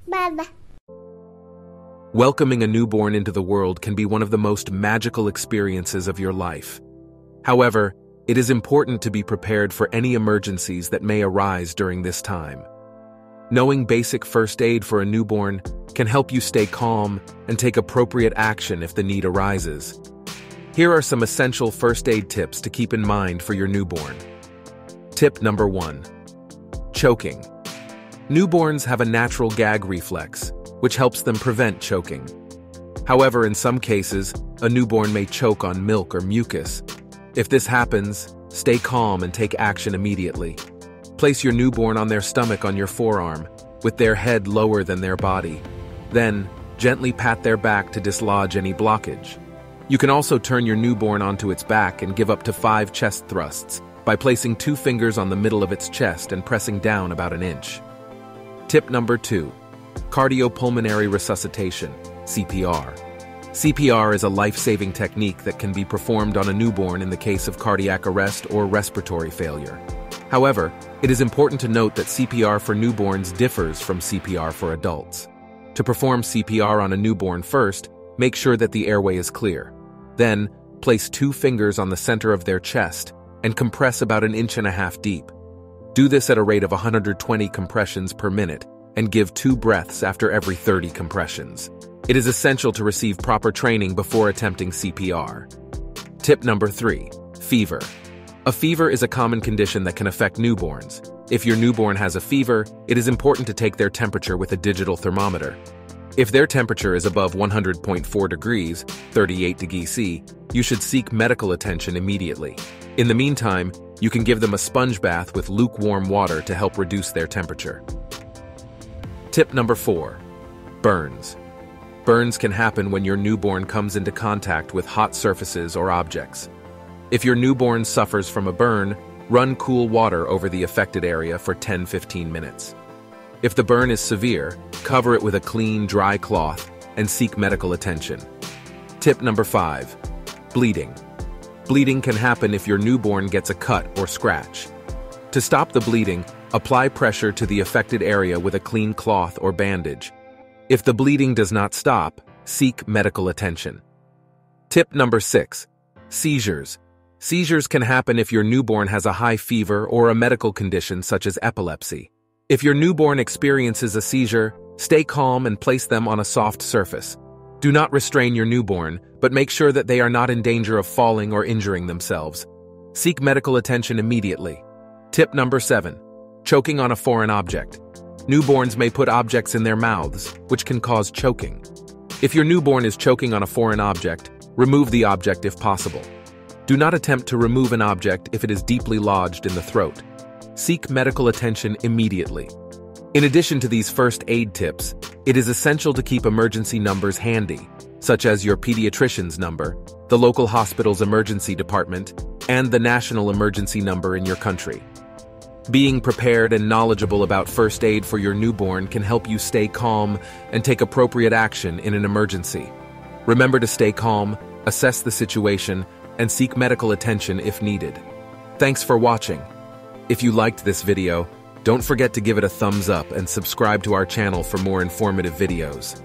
Baba. Welcoming a newborn into the world can be one of the most magical experiences of your life. However, it is important to be prepared for any emergencies that may arise during this time. Knowing basic first aid for a newborn can help you stay calm and take appropriate action if the need arises. Here are some essential first aid tips to keep in mind for your newborn. Tip number 1. Choking. Newborns have a natural gag reflex, which helps them prevent choking. However, in some cases, a newborn may choke on milk or mucus. If this happens, stay calm and take action immediately. Place your newborn on their stomach on your forearm, with their head lower than their body. Then, gently pat their back to dislodge any blockage. You can also turn your newborn onto its back and give up to 5 chest thrusts by placing 2 fingers on the middle of its chest and pressing down about an inch. Tip number 2. Cardiopulmonary resuscitation, CPR. CPR is a life-saving technique that can be performed on a newborn in the case of cardiac arrest or respiratory failure. However, it is important to note that CPR for newborns differs from CPR for adults. To perform CPR on a newborn first, make sure that the airway is clear. Then, place 2 fingers on the center of their chest and compress about 1.5 inches deep. Do this at a rate of 120 compressions per minute and give 2 breaths after every 30 compressions. It is essential to receive proper training before attempting CPR. Tip number 3. Fever. A fever is a common condition that can affect newborns. If your newborn has a fever, it is important to take their temperature with a digital thermometer. If their temperature is above 100.4 degrees, 38 degrees C, you should seek medical attention immediately. In the meantime, you can give them a sponge bath with lukewarm water to help reduce their temperature. Tip number 4. Burns. Burns can happen when your newborn comes into contact with hot surfaces or objects. If your newborn suffers from a burn, run cool water over the affected area for 10-15 minutes. If the burn is severe, cover it with a clean, dry cloth and seek medical attention. Tip number 5. Bleeding. Bleeding can happen if your newborn gets a cut or scratch. To stop the bleeding, apply pressure to the affected area with a clean cloth or bandage. If the bleeding does not stop, seek medical attention. Tip number 6. Seizures. Seizures can happen if your newborn has a high fever or a medical condition such as epilepsy. If your newborn experiences a seizure, stay calm and place them on a soft surface. Do not restrain your newborn, but make sure that they are not in danger of falling or injuring themselves. Seek medical attention immediately. Tip number 7. Choking on a foreign object. Newborns may put objects in their mouths, which can cause choking. If your newborn is choking on a foreign object, remove the object if possible. Do not attempt to remove an object if it is deeply lodged in the throat. Seek medical attention immediately. In addition to these first aid tips, it is essential to keep emergency numbers handy, such as your pediatrician's number, the local hospital's emergency department, and the national emergency number in your country. Being prepared and knowledgeable about first aid for your newborn can help you stay calm and take appropriate action in an emergency. Remember to stay calm, assess the situation, and seek medical attention if needed. Thanks for watching. If you liked this video, don't forget to give it a thumbs up and subscribe to our channel for more informative videos.